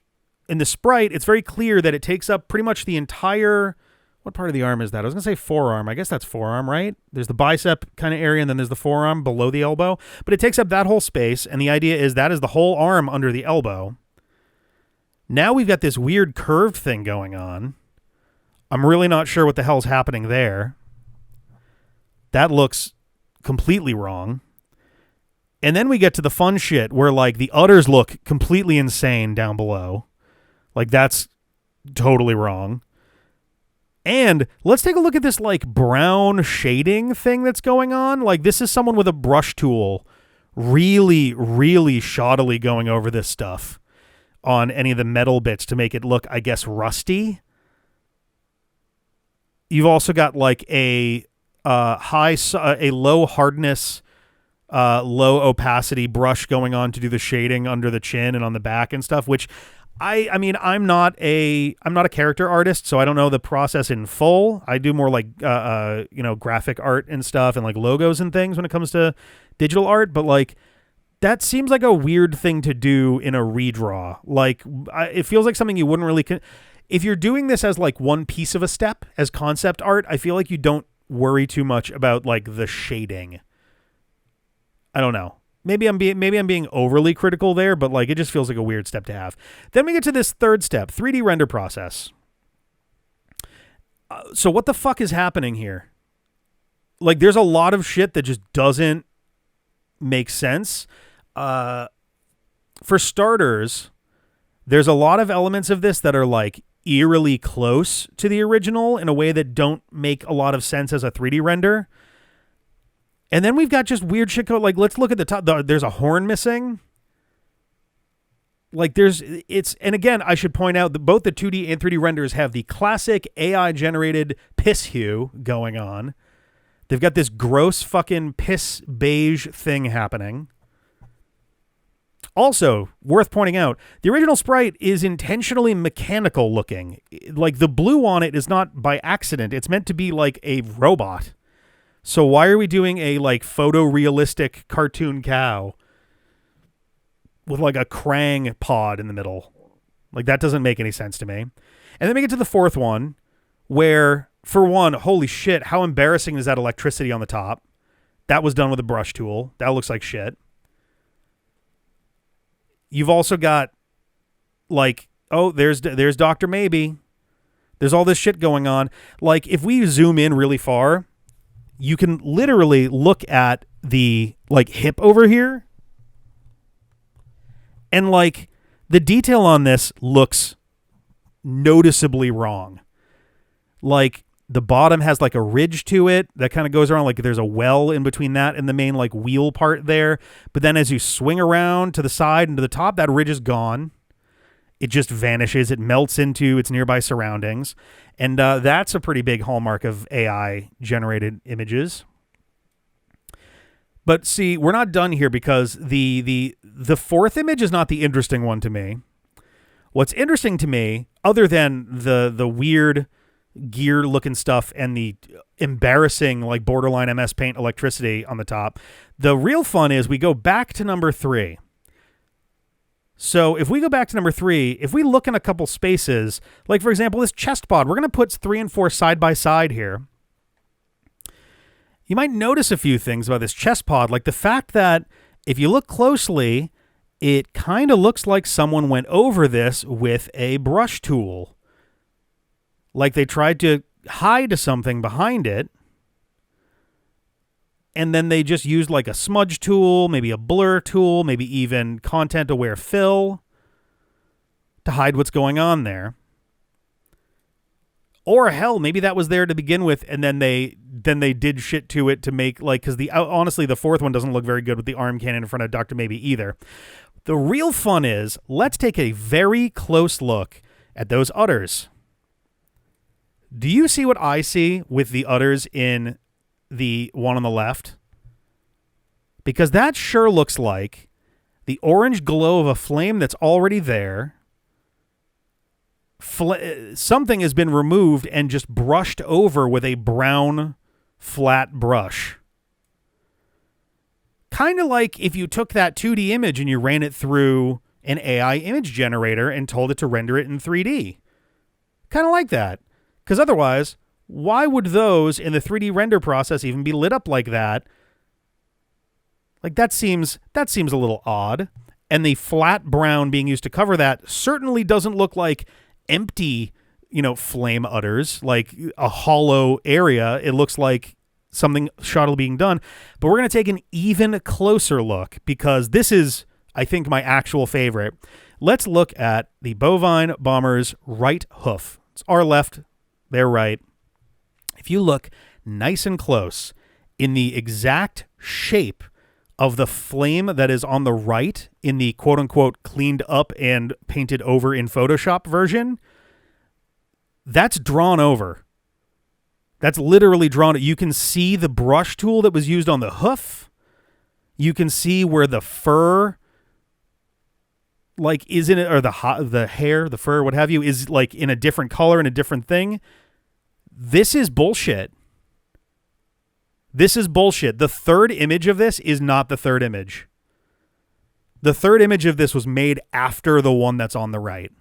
in the sprite, it's very clear that it takes up pretty much the entire... What part of the arm is that? I was going to say forearm. I guess that's forearm, right? There's the bicep kind of area, and then there's the forearm below the elbow. But it takes up that whole space, and the idea is that is the whole arm under the elbow. Now we've got this weird curved thing going on. I'm really not sure what the hell's happening there. That looks completely wrong. And then we get to the fun shit where, the udders look completely insane down below. That's totally wrong. And let's take a look at this brown shading thing that's going on. This is someone with a brush tool really, really shoddily going over this stuff on any of the metal bits to make it look, I guess, rusty. You've also got a low hardness, low opacity brush going on to do the shading under the chin and on the back and stuff, which I mean, I'm not a character artist, so I don't know the process in full. I do more graphic art and stuff and logos and things when it comes to digital art. But that seems like a weird thing to do in a redraw. It feels like something you wouldn't really, if you're doing this as one piece of a step as concept art, I feel like you don't worry too much about the shading. I don't know. Maybe I'm being overly critical there, but it just feels like a weird step to have. Then we get to this third step, 3D render process. So what the fuck is happening here? Like, there's a lot of shit that just doesn't make sense. For starters, there's a lot of elements of this that are like eerily close to the original in a way that don't make a lot of sense as a 3D render. And then we've got just weird shit. Like, let's look at the top. There's a horn missing. Like, and again, I should point out that both the 2D and 3D renders have the classic AI generated piss hue going on. They've got this gross fucking piss beige thing happening. Also, worth pointing out, the original sprite is intentionally mechanical looking. Like, the blue on it is not by accident. It's meant to be like a robot. So why are we doing a like photorealistic cartoon cow with like a Krang pod in the middle? Like, that doesn't make any sense to me. And then we get to the fourth one where, for one, holy shit, how embarrassing is that electricity on the top? That was done with a brush tool. That looks like shit. You've also got like, oh, there's Dr. Maybe. There's all this shit going on. Like, if we zoom in really far, you can literally look at the like hip over here. And like the detail on this looks noticeably wrong. Like, the bottom has like a ridge to it that kind of goes around, like there's a well in between that and the main like wheel part there. But then as you swing around to the side and to the top, that ridge is gone. It just vanishes. It melts into its nearby surroundings. And that's a pretty big hallmark of AI generated images. But see, we're not done here, because the fourth image is not the interesting one to me. What's interesting to me, other than the weird gear looking stuff and the embarrassing like borderline MS Paint electricity on the top, the real fun is we go back to number 3. So if we go back to number 3, if we look in a couple spaces, like for example, this chest pod, we're going to put 3 and 4 side by side here. You might notice a few things about this chest pod, like the fact that if you look closely, it kind of looks like someone went over this with a brush tool. Like they tried to hide something behind it, and then they just used like a smudge tool, maybe a blur tool, maybe even content-aware fill to hide what's going on there. Or hell, maybe that was there to begin with, and then they did shit to it to make like, because honestly the fourth one doesn't look very good with the arm cannon in front of Dr. Maybe either. The real fun is, let's take a very close look at those udders. Do you see what I see with the udders in the one on the left? Because that sure looks like the orange glow of a flame that's already there. Something has been removed and just brushed over with a brown flat brush. Kind of like if you took that 2D image and you ran it through an AI image generator and told it to render it in 3D. Kind of like that. Because otherwise, why would those in the 3D render process even be lit up like that? Like, that seems a little odd. And the flat brown being used to cover that certainly doesn't look like empty, flame udders, like a hollow area. It looks like something shoddily being done. But we're going to take an even closer look, because this is, I think, my actual favorite. Let's look at the bovine bomber's right hoof. It's our left, their right. If you look nice and close in the exact shape of the flame that is on the right in the quote-unquote cleaned up and painted over in Photoshop version, that's drawn over. That's literally drawn. You can see the brush tool that was used on the hoof. You can see where the fur, like, is in it, or the hair, the fur, what have you, is like in a different color and a different thing. This is bullshit. This is bullshit. The third image of this is not the third image. The third image of this was made after the one that's on the right.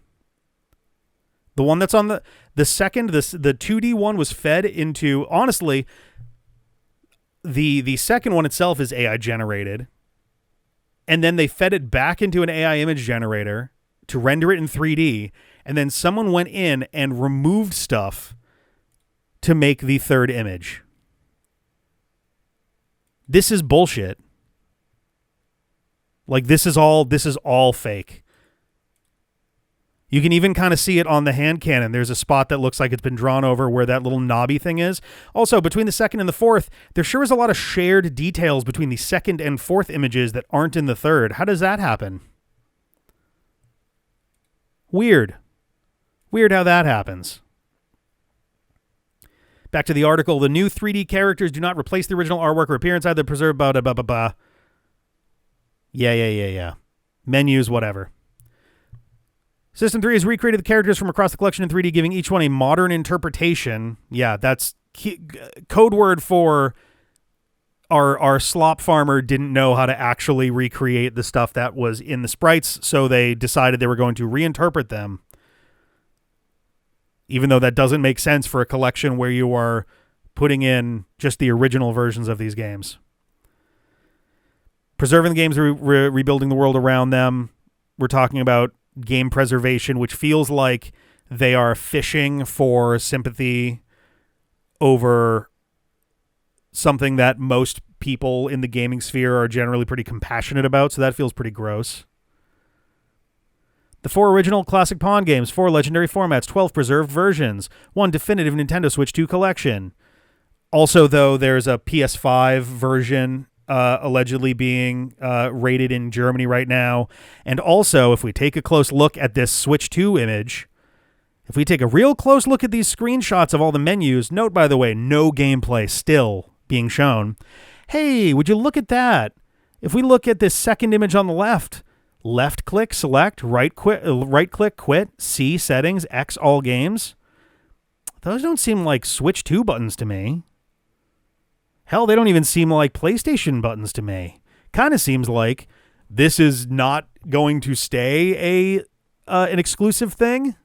The one that's on the second, the 2D one was fed into, honestly, the second one itself is AI generated. And then they fed it back into an AI image generator to render it in 3D. And then someone went in and removed stuff to make the third image. This is bullshit. Like, this is all fake. You can even kind of see it on the hand cannon. There's a spot that looks like it's been drawn over where that little knobby thing is. Also, between the second and the fourth, there sure is a lot of shared details between the second and fourth images that aren't in the third. How does that happen? Weird. Weird how that happens. Back to the article. The new 3D characters do not replace the original artwork or appear inside the preserved blah, blah, blah, blah, blah. Yeah. Menus, whatever. System 3 has recreated the characters from across the collection in 3D, giving each one a modern interpretation. Yeah, that's code word for our slop farmer didn't know how to actually recreate the stuff that was in the sprites, so they decided they were going to reinterpret them. Even though that doesn't make sense for a collection where you are putting in just the original versions of these games. Preserving the games, rebuilding the world around them. We're talking about game preservation, which feels like they are fishing for sympathy over something that most people in the gaming sphere are generally pretty compassionate about, so that feels pretty gross. The 4 original classic Pong games, 4 legendary formats, 12 preserved versions, 1 definitive Nintendo Switch 2 collection. Also, though, there's a PS5 version allegedly being rated in Germany right now. And also, if we take a close look at this Switch 2 image, if we take a real close look at these screenshots of all the menus, note, by the way, no gameplay still being shown. Hey, would you look at that? If we look at this second image on the left click, select, right click, quit, C, settings, X, all games. Those don't seem like Switch 2 buttons to me. Hell, they don't even seem like PlayStation buttons to me. Kind of seems like this is not going to stay an exclusive thing,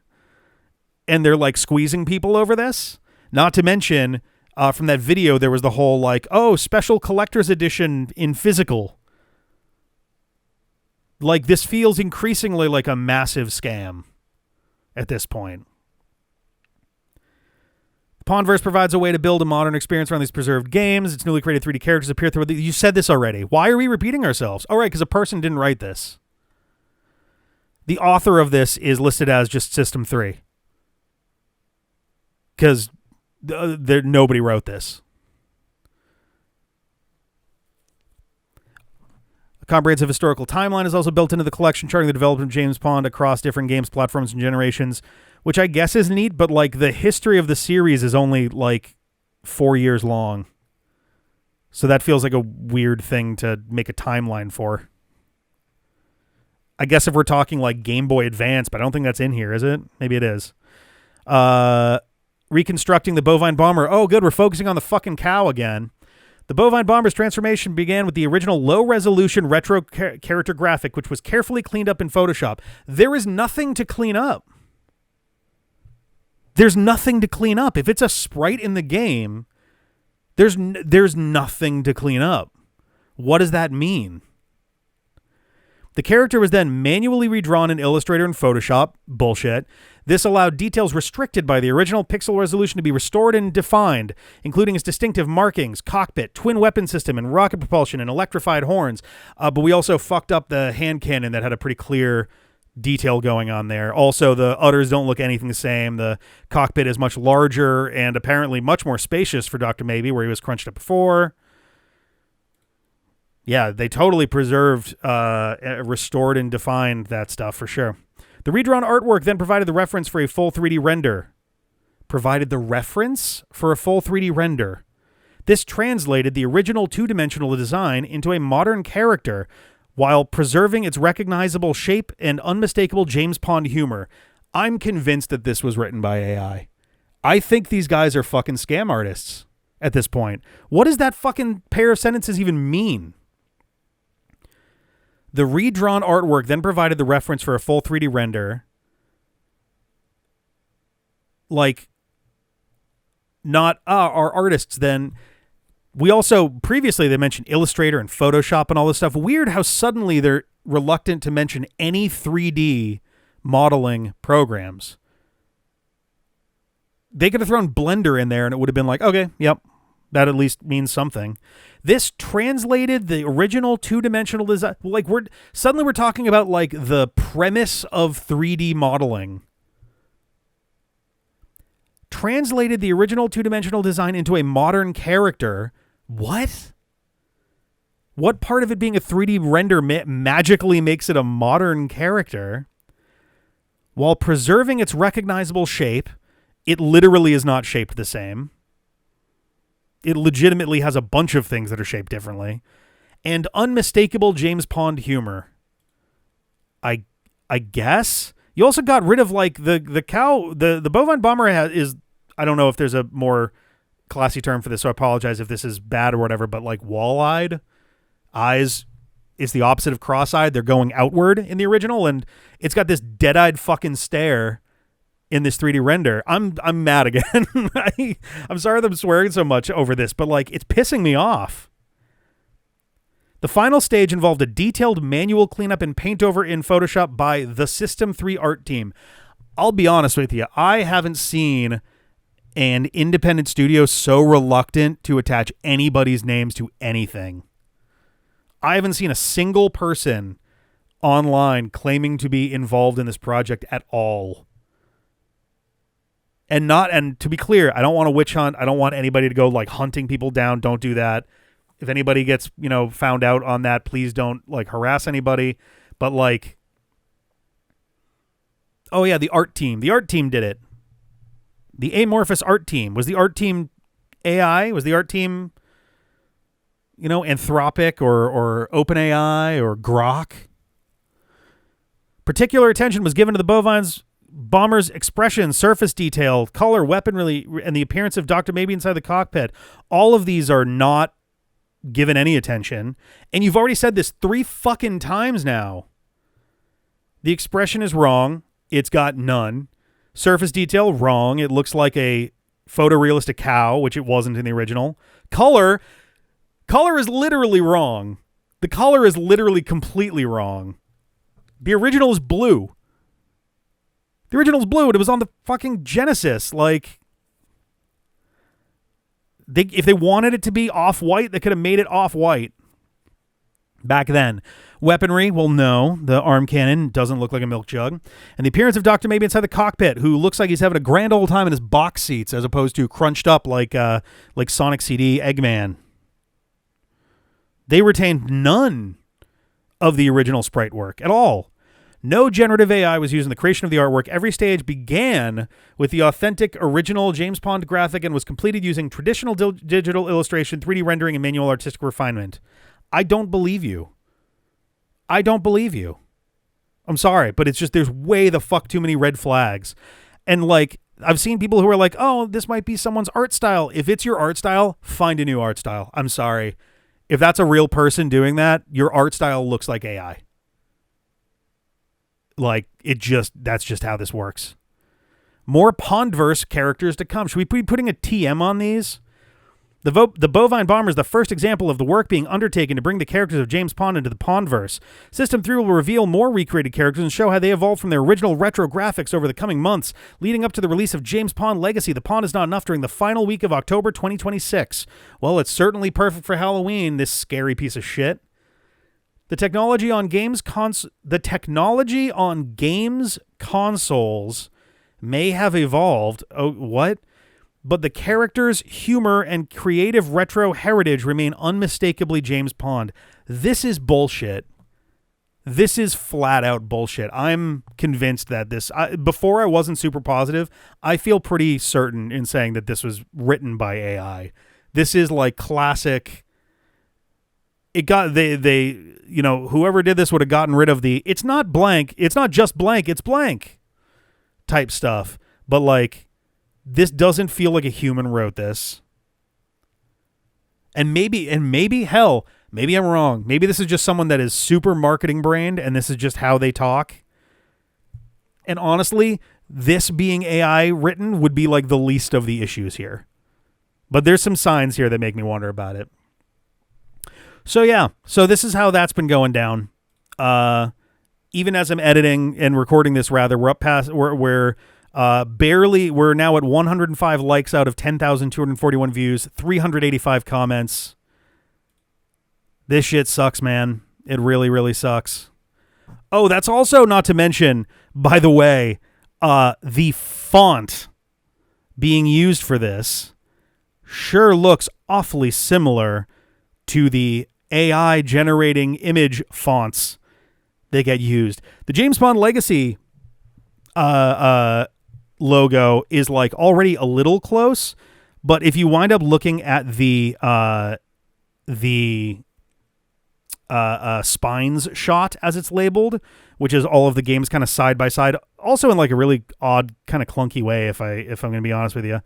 and they're like squeezing people over this. Not to mention, from that video, there was the whole like, oh, special collector's edition in physical. Like, this feels increasingly like a massive scam at this point. The Pondverse provides a way to build a modern experience around these preserved games. Its newly created 3D characters appear through... You said this already. Why are we repeating ourselves? Oh, right, because a person didn't write this. The author of this is listed as just System 3. Because nobody wrote this. A comprehensive historical timeline is also built into the collection, charting the development of James Pond across different games, platforms, and generations, which I guess is neat, but like the history of the series is only like 4 years long. So that feels like a weird thing to make a timeline for. I guess if we're talking like Game Boy Advance, but I don't think that's in here, is it? Maybe it is. Reconstructing the bovine bomber. Oh, good. We're focusing on the fucking cow again. The bovine bomber's transformation began with the original low-resolution retro character graphic, which was carefully cleaned up in Photoshop. There is nothing to clean up. There's nothing to clean up. If it's a sprite in the game, there's nothing to clean up. What does that mean? The character was then manually redrawn in Illustrator and Photoshop. Bullshit. This allowed details restricted by the original pixel resolution to be restored and defined, including its distinctive markings, cockpit, twin weapon system, and rocket propulsion, and electrified horns. But we also fucked up the hand cannon that had a pretty clear detail going on there. Also, the udders don't look anything the same. The cockpit is much larger and apparently much more spacious for Dr. Maybe, where he was crunched up before. Yeah, they totally preserved, restored, and defined that stuff for sure. The redrawn artwork then provided the reference for a full 3D render. This translated the original two-dimensional design into a modern character while preserving its recognizable shape and unmistakable James Pond humor. I'm convinced that this was written by AI. I think these guys are fucking scam artists at this point. What does that fucking pair of sentences even mean? The redrawn artwork then provided the reference for a full 3D render. Like, not our artists then. We also, previously they mentioned Illustrator and Photoshop and all this stuff. Weird how suddenly they're reluctant to mention any 3D modeling programs. They could have thrown Blender in there and it would have been like, okay, yep, that at least means something. This translated the original two-dimensional design. Like we're talking about like the premise of 3D modeling. Translated the original two-dimensional design into a modern character. What? What part of it being a 3D render magically makes it a modern character? While preserving its recognizable shape, it literally is not shaped the same. It legitimately has a bunch of things that are shaped differently. And unmistakable James Pond humor. I guess? You also got rid of like the cow, the bovine bomber is, I don't know if there's a more classy term for this, so I apologize if this is bad or whatever, but like wall-eyed. Eyes is the opposite of cross-eyed. They're going outward in the original, and it's got this dead-eyed fucking stare in this 3D render. I'm mad again. I'm sorry that I'm swearing so much over this, but like it's pissing me off. The final stage involved a detailed manual cleanup and paint over in Photoshop by the System 3 art team. I'll be honest with you, I haven't seen an independent studio so reluctant to attach anybody's names to anything. I haven't seen a single person online claiming to be involved in this project at all. And to be clear, I don't want to witch hunt. I don't want anybody to go like hunting people down. Don't do that. If anybody gets, found out on that, please don't like harass anybody. But like, oh yeah, the art team did it. The amorphous art team. Was the art team AI? Was the art team, Anthropic or OpenAI or Grok? Particular attention was given to the bomber's expression, surface detail, color, weaponry, and the appearance of Dr. Maybe inside the cockpit. All of these are not given any attention. And you've already said this 3 fucking times now. The expression is wrong. It's got none. Surface detail, wrong. It looks like a photorealistic cow, which it wasn't in the original. Color is literally wrong. The color is literally completely wrong. The original is blue. The original's blue, and it was on the fucking Genesis. Like, if they wanted it to be off-white, they could have made it off-white back then. Weaponry, well, no. The arm cannon doesn't look like a milk jug. And the appearance of Dr. Maybe inside the cockpit, who looks like he's having a grand old time in his box seats as opposed to crunched up like Sonic CD Eggman. They retained none of the original sprite work at all. No generative AI was used in the creation of the artwork. Every stage began with the authentic original James Pond graphic and was completed using traditional digital illustration, 3D rendering, and manual artistic refinement. I don't believe you. I'm sorry, but it's just there's way the fuck too many red flags. And like, I've seen people who are like, oh, this might be someone's art style. If it's your art style, find a new art style. I'm sorry. If that's a real person doing that, your art style looks like AI. Like, that's just how this works. More Pondverse characters to come. Should we be putting a TM on these? The bovine bomber is the first example of the work being undertaken to bring the characters of James Pond into the Pondverse. System 3 will reveal more recreated characters and show how they evolved from their original retro graphics over the coming months, leading up to the release of James Pond Legacy, The Pond Is Not Enough, during the final week of October 2026. Well, it's certainly perfect for Halloween, this scary piece of shit. The technology on games consoles may have evolved. Oh, what? But the characters, humor, and creative retro heritage remain unmistakably James Pond. This is bullshit. This is flat out bullshit. I'm convinced that before I wasn't super positive. I feel pretty certain in saying that this was written by AI. This is like classic. It got whoever did this would have gotten rid of the it's not blank, it's not just blank, it's blank type stuff. But like, this doesn't feel like a human wrote this. And maybe hell, maybe I'm wrong. Maybe this is just someone that is super marketing brained and this is just how they talk. And honestly, this being AI written would be like the least of the issues here. But there's some signs here that make me wonder about it. So yeah, so this is how that's been going down. Even as I'm editing and recording this, rather, we're up past we're Barely, we're now at 105 likes out of 10,241 views, 385 comments. This shit sucks, man. It really, really sucks. Oh, that's also not to mention, by the way, the font being used for this sure looks awfully similar to the AI generating image fonts that get used. The James Bond Legacy logo is like already a little close, but if you wind up looking at the spines shot as it's labeled, which is all of the games kind of side by side, also in like a really odd kind of clunky way, if I'm going to be honest with you.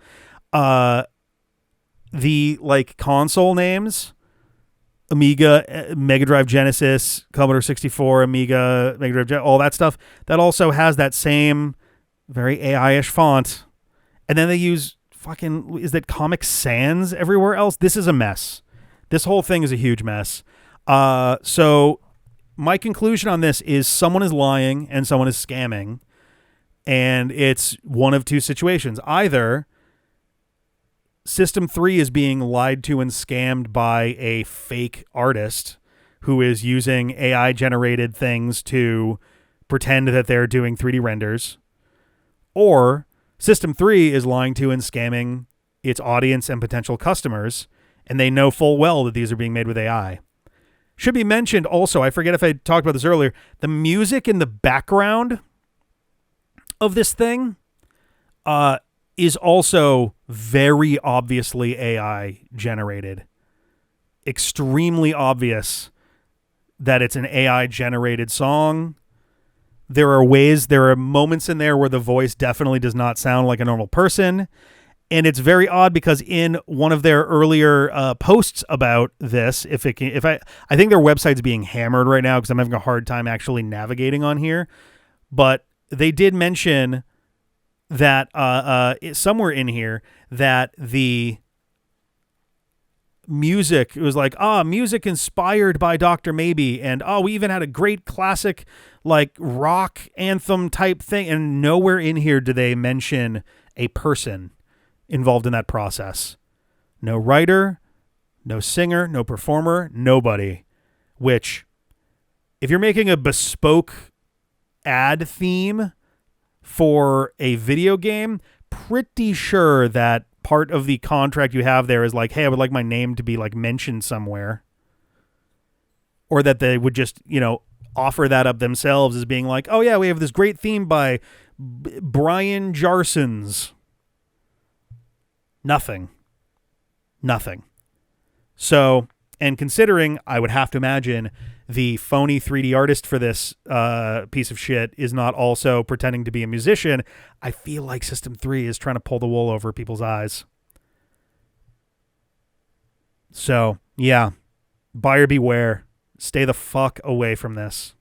The like console names, Amiga, Mega Drive, Genesis, Commodore 64, Amiga, Mega Drive, all that stuff, that also has that same very AI-ish font. And then they use fucking, is that Comic Sans everywhere else? This is a mess. This whole thing is a huge mess. So my conclusion on this is someone is lying and someone is scamming. And it's one of two situations. Either System 3 is being lied to and scammed by a fake artist who is using AI-generated things to pretend that they're doing 3D renders, or System 3 is lying to and scamming its audience and potential customers, and they know full well that these are being made with AI. Should be mentioned also, I forget if I talked about this earlier, the music in the background of this thing is also very obviously AI generated. Extremely obvious that it's an AI generated song. There are moments in there where the voice definitely does not sound like a normal person. And it's very odd because in one of their earlier posts about this, I think their website's being hammered right now because I'm having a hard time actually navigating on here. But they did mention that somewhere in here that the music, it was like, music inspired by Dr. Maybe, and we even had a great classic like rock anthem type thing, and nowhere in here do they mention a person involved in that process. No writer, no singer, no performer, nobody. Which, if you're making a bespoke ad theme for a video game, pretty sure that part of the contract you have there is like, hey, I would like my name to be like mentioned somewhere. Or that they would just, offer that up themselves as being like, oh yeah, we have this great theme by Brian Jarsons. Nothing. So, and considering, I would have to imagine the phony 3D artist for this piece of shit is not also pretending to be a musician, I feel like System 3 is trying to pull the wool over people's eyes. So, yeah. Buyer beware. Stay the fuck away from this.